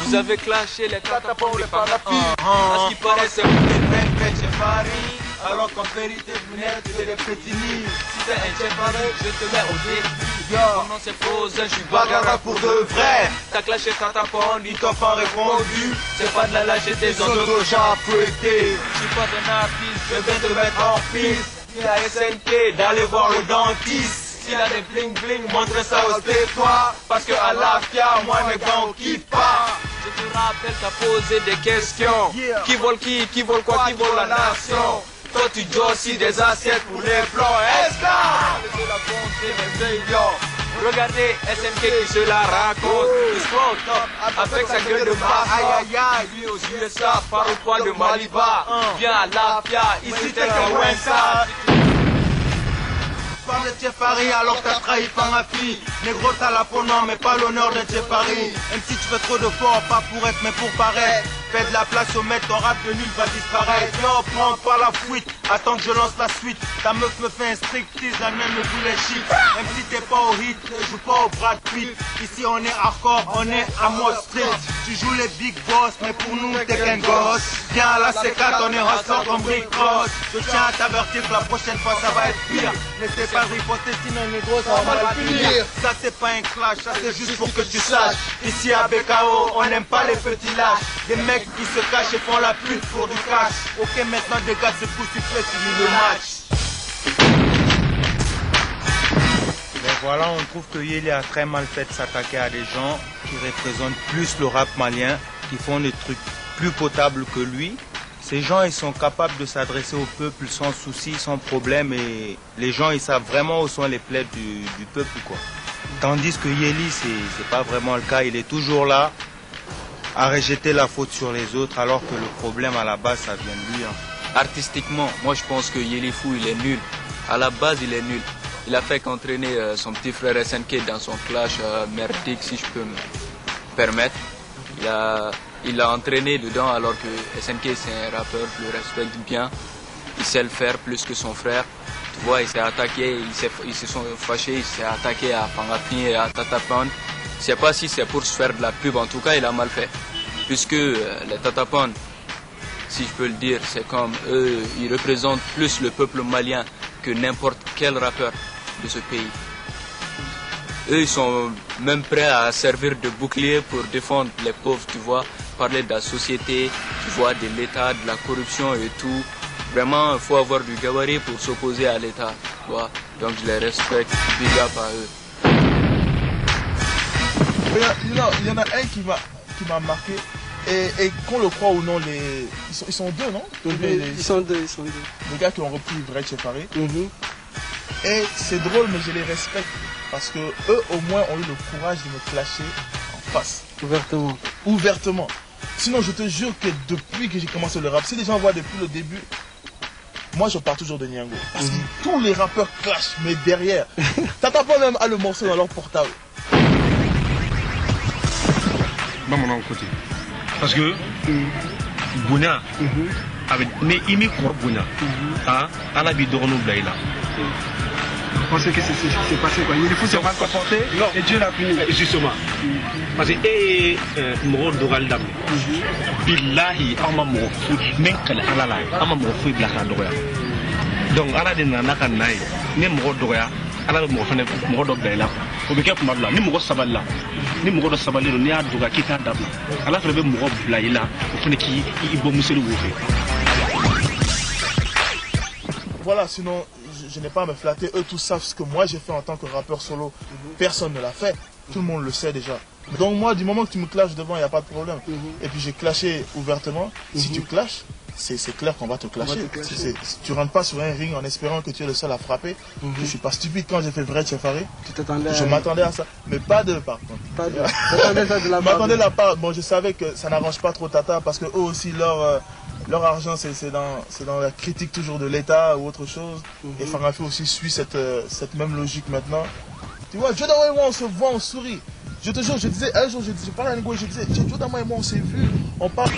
Vous avez clashé les Tatapon de Fanafi. À ce qui paraît, c'est vous chez Paris. Alors qu'en vérité, vous n'êtes que des petits nids. Si t'es un Tchefari, je te mets au défi. Mon nom c'est Frozen, je suis bagarre pour de vrai. T'as clashé Tatapon, ils t'ont pas répondu. C'est pas de la lâcheté, ils ont déjà fouetté. Je suis pas un artiste, je vais te mettre en piste. Il a SNK d'aller voir le dentiste. S'il a des bling bling, montre ça au toi. Parce que à la fière, moi mes gars on kiffe pas. Je te rappelle, t'as posé des questions. Qui vole qui vole quoi, qui vole la nation. Toi tu joues aussi des assiettes pour les blancs. Est-ce que la bonté des millions. Regardez SNK qui se la raconte. Il se au top avec sa gueule de basse. Aïe aïe aïe, lui aux USA, par au poil de Maliba. Viens à la fière, ici t'es qu'un Wensa. Parle de Tchefari alors t'as trahi Fanafi. Négro t'as la peau non mais pas l'honneur de Tchefari. Même si tu fais trop de fort, pas pour être mais pour paraître. Fais de la place au maître, ton rap de nul va disparaître. Non, prends pas la fuite, attends que je lance la suite. Ta meuf me fait un striptease, la mienne me fout les shit. Même si t'es pas au hit, je joue pas au Brad Pitt. Ici on est hardcore, on est à Wall Street. Tu joues les big boss, mais pour nous t'es qu'un gosse. Viens à la C4, on est ressort comme Rick Ross. Je tiens à t'avertir que la prochaine fois ça va être pire. Laissez pas riposter sinon les gros ça va mal finir. Ça c'est pas un clash, ça c'est juste pour que tu saches. Ici à BKO, on n'aime pas les petits lâches. Des mecs qui se cachent et font la pute pour du cash. Ok, maintenant dégage ce coup sifflet, fini le match. Mais voilà, on trouve que Yéli a très mal fait de s'attaquer à des gens qui représentent plus le rap malien, qui font des trucs plus potables que lui. Ces gens, ils sont capables de s'adresser au peuple sans souci, sans problème, et les gens, ils savent vraiment où sont les plaies du peuple, quoi. Tandis que Yéli, c'est pas vraiment le cas, il est toujours là à rejeter la faute sur les autres, alors que le problème à la base, ça vient de lui. Artistiquement, moi je pense que Yéli Fou, il est nul. À la base, il est nul. Il a fait qu'entraîner son petit frère SNK dans son clash merdique, si je peux me permettre. Il l'a entraîné dedans alors que SNK c'est un rappeur, je le respecte bien. Il sait le faire plus que son frère. Tu vois, il s'est attaqué, ils se sont fâchés, il s'est attaqué à Fanafi et à Tatapon. Je ne sais pas si c'est pour se faire de la pub, en tout cas il a mal fait. Puisque les Tatapon, si je peux le dire, c'est comme eux, ils représentent plus le peuple malien que n'importe quel rappeur de ce pays. Eux, ils sont même prêts à servir de bouclier pour défendre les pauvres, tu vois, parler de la société, tu vois, de l'État, de la corruption et tout. Vraiment, il faut avoir du gabarit pour s'opposer à l'État, tu vois. Donc je les respecte, big up à eux. Il y en a un qui m'a marqué, et qu'on le croit ou non, ils sont deux, non? Ils sont deux. Les gars qui ont repris Vrai Tchefari. Et c'est drôle, mais je les respecte, parce que eux au moins ont eu le courage de me clasher en face. Ouvertement. Sinon je te jure que depuis que j'ai commencé le rap, si les gens voient depuis le début, moi je pars toujours de Niango. Parce que tous les rappeurs clashent, mais derrière. T'attends pas même à le morceau dans leur portable. Mon côté. Parce que Bouna, mais il me croit Bouna. À la vidéo nous blague là. Vous pensez que c'est passé quoi? Il faut se mal comporter et Dieu l'a puni. Justement. Parce que Moro Dogal Dam. Billahi Amamo, Menkal Alala, Amamo Fui Blakadoya. Donc, à la dernière année, même Moro Doya, à la Moro Dogla, au Bika Mabla, ni Moro Sabala, ni Moro Sabalero, ni Adoga Kita Dabla. À la fin de Moro Blaila, au fond qui il faut monsieur le ouvrir. Voilà, sinon je n'ai pas à me flatter. Eux tous savent ce que moi j'ai fait en tant que rappeur solo. Personne ne l'a fait. Tout le monde le sait déjà. Donc moi, du moment que tu me clashes devant, il n'y a pas de problème. Et puis j'ai clashé ouvertement. Si tu clashes, c'est clair qu'on va te clasher. Tu rentres pas sur un ring en espérant que tu es le seul à frapper. Je suis pas stupide quand j'ai fait Vrai Tchefari. Je m'attendais à ça. Mais pas de par contre. Je m'attendais la part. Bon, je savais que ça n'arrange pas trop Tata parce que eux aussi leur argent c'est dans la critique toujours de l'État ou autre chose. Et Fanafi aussi suit cette même logique maintenant. Tu vois, Joe Dama et moi on se voit, on sourit. Je te jure, je disais, un jour je parlais à un gars et je disais, Joe Dama et moi on s'est vus, on parle.